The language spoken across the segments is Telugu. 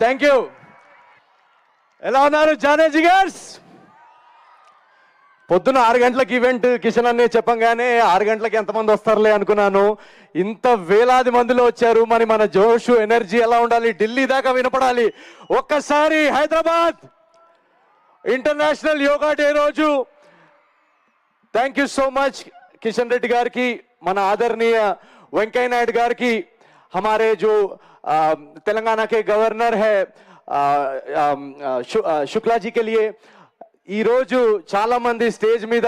Thank you. ఎలా ఉన్నారు జానే జిగర్స్? పొద్దున 6 గంటలకు ఈవెంట్ కిషన్ అనే చెప్పంగానే 6 గంటలకి ఎంతమంది వస్తారులే అనుకున్నాను. ఇంత వేలాది మందిలో వచ్చారు. మరి మన జోష్ ఎనర్జీ ఎలా ఉండాలి? ఢిల్లీ దాకా వినపడాలి. ఒక్కసారి హైదరాబాద్ ఇంటర్నేషనల్ యోగా డే రోజు thank you so much Kishan Reddy గారికి, మన ఆదరణీయ వెంకయ్య నాయుడు గారికి, हमारे जो तेलंगाना के गवर्नर है शुक्ला जी के लिए. ఈ రోజు చాలా మంది స్టేజ్ మీద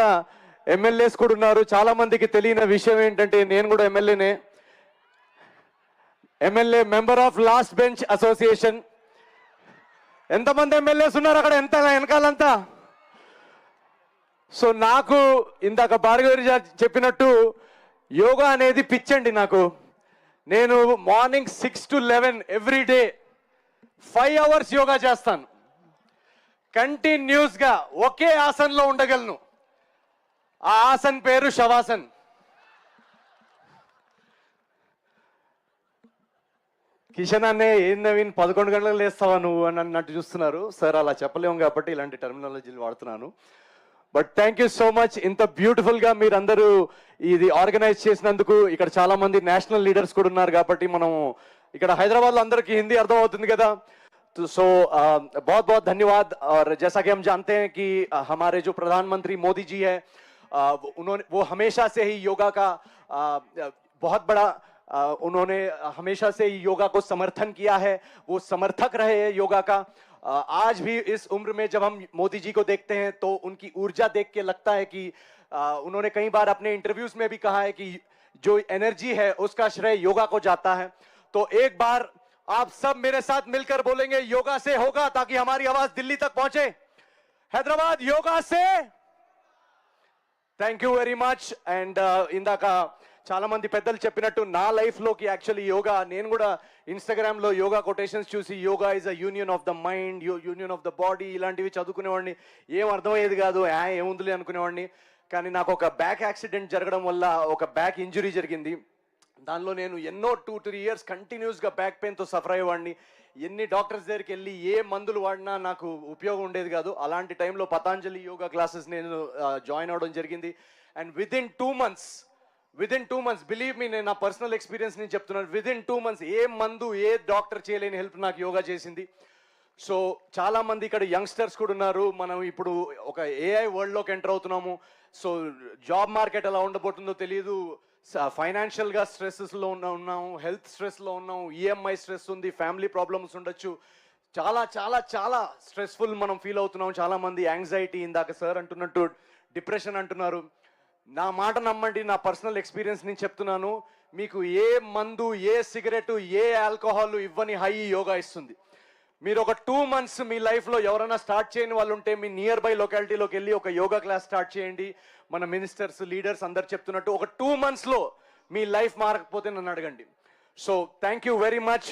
ఎమ్మెల్యేస్ కూడా ఉన్నారు. చాలా మందికి తెలియని విషయం ఏంటంటే నేను కూడా ఎమ్మెల్యేనే, MLA member of last bench association. ఎంతమంది ఎమ్మెల్యేస్ ఉన్నారు అక్కడ, ఎంత వెనకాలంతా? సో నాకు ఇందాక భార్గవి చెప్పినట్టు యోగా అనేది పిచ్చండి నాకు. నేను morning 6 to 11 every day 5 hours yoga చేస్తాను. కంటిన్యూస్గా ఒకే ఆసన్లో ఉండగలను. ఆ ఆసన్ పేరు శవాసన్. కిషన్ అన్నే ఏం నవీన్ 11 గంటలకు లేస్తావా నువ్వు అని అన్నట్టు చూస్తున్నారు. సార్ అలా చెప్పలేము కాబట్టి ఇలాంటి టర్మినాలజీలు వాడుతున్నాను. But thank you so much. ఇంత బ్యూటిఫుల్గా మీరందరూ ఇది ఆర్గనైజ్ చేసినందుకు. ఇక్కడ చాలా మంది నేషనల్ లీడర్స్ కూడా ఉన్నారు కాబట్టి మనం ఇక్కడ హైదరాబాద్లో అందరికీ హిందీ అర్థం అవుతుంది కదా. सो बहुत बहुत धन्यवाद. और जैसा कि हम जानते हैं कि हमारे जो प्रधानमंत्री मोदी जी है वो हमेशा से ही योगा का बहुत बड़ा उन्होंने हमेशा से ही योगा को समर्थन किया है. वो समर्थक रहे हैं योगा का. आज भी इस उम्र में जब हम मोदी जी को देखते हैं तो उनकी ऊर्जा देख के लगता है कि उन्होंने कई बार अपने इंटरव्यूज में भी कहा है कि जो एनर्जी है उसका श्रेय योगा को जाता है. तो एक बार आप सब मेरे साथ मिलकर बोलेंगे योगा से होगा, ताकि हमारी आवाज दिल्ली तक पहुंचे. हैदराबाद योगा से. Thank you very much. And ఇందాక చాలా మంది పెద్దలు చెప్పినట్టు నా లైఫ్లోకి యాక్చువల్లీ యోగా, నేను కూడా ఇన్స్టాగ్రామ్లో యోగా కొటేషన్స్ చూసి yoga is a union of the mind, union of the body ఇలాంటివి చదువుకునేవాడిని. ఏం అర్థమయ్యేది కాదు, ఏముందిలే అనుకునేవాడిని. కానీ నాకు ఒక బ్యాక్ యాక్సిడెంట్ జరగడం వల్ల ఒక బ్యాక్ ఇంజురీ జరిగింది. దానిలో నేను ఎన్నో 2-3 years కంటిన్యూస్గా బ్యాక్ పెయిన్తో సఫర్ అయ్యేవాడిని. ఎన్ని డాక్టర్స్ దగ్గరికి వెళ్ళి ఏ మందులు వాడినా నాకు ఉపయోగం ఉండేది కాదు. అలాంటి టైంలో పతాంజలి యోగా క్లాసెస్ నేను జాయిన్ అవ్వడం జరిగింది. And within 2 months believe me, నేను నా పర్సనల్ ఎక్స్పీరియన్స్ నేను చెప్తున్నాను, విదిన్ 2 months ఏ మందు ఏ డాక్టర్ చేయలేని హెల్ప్ నాకు యోగా చేసింది. సో చాలా మంది ఇక్కడ యంగ్స్టర్స్ కూడా ఉన్నారు. మనం ఇప్పుడు ఒక ఏఐ వరల్డ్లోకి ఎంటర్ అవుతున్నాము. సో జాబ్ మార్కెట్ ఎలా ఉండబోతుందో తెలియదు. ఫైనాన్షియల్గా స్ట్రెస్లో ఉన్నాము, హెల్త్ స్ట్రెస్లో ఉన్నాము, ఈఎంఐ స్ట్రెస్ ఉంది, ఫ్యామిలీ ప్రాబ్లమ్స్ ఉండొచ్చు. చాలా చాలా చాలా స్ట్రెస్ఫుల్ మనం ఫీల్ అవుతున్నాం. చాలామంది యాంగ్జైటీ, ఇందాక సార్ అంటున్నట్టు డిప్రెషన్ అంటున్నారు. నా మాట నమ్మండి, నా పర్సనల్ ఎక్స్పీరియన్స్ నేను చెప్తున్నాను. మీకు ఏ మందు, ఏ సిగరెట్, ఏ ఆల్కహాల్ ఇవ్వని హై యోగా ఇస్తుంది. మీరు ఒక 2 months మీ లైఫ్లో ఎవరైనా స్టార్ట్ చేయని వాళ్ళు ఉంటే మీ నియర్ బై లొకాలిటీలోకి వెళ్ళి ఒక యోగా క్లాస్ స్టార్ట్ చేయండి. మన మినిస్టర్స్, లీడర్స్ అందరు చెప్తున్నట్టు ఒక 2 monthsలో మీ లైఫ్ మారకపోతే నన్ను అడగండి. So thank you very much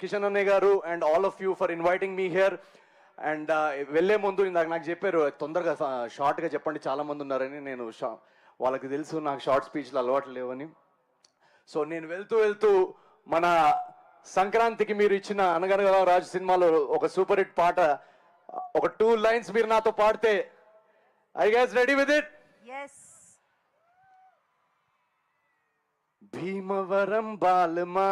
Kishan అన్నయ్య గారు and all of you for inviting me here. And వెళ్ళే ముందు ఇందాక నాకు చెప్పారు తొందరగా షార్ట్గా చెప్పండి, చాలా మంది ఉన్నారని. నేను వాళ్ళకి తెలుసు నాకు షార్ట్ స్పీచ్లు అలవాటు లేవని. సో నేను వెళ్తూ మన సంక్రాంతికి మీరు ఇచ్చిన అనగనగా రాజు సినిమాలో ఒక సూపర్ హిట్ పాట, ఒక 2 lines మీరు నాతో పాడితే, I guys ready with it? yes. Bhimavaram బాలమా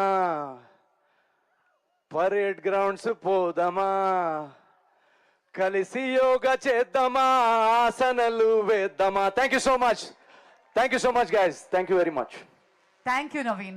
పరేడ్ గ్రౌండ్స్ పోదమా, కలిసి యోగా చేద్దామా, ఆసనలు వేద్దామా. Thank you so much guys. Thank you very much. Thank you, Naveen.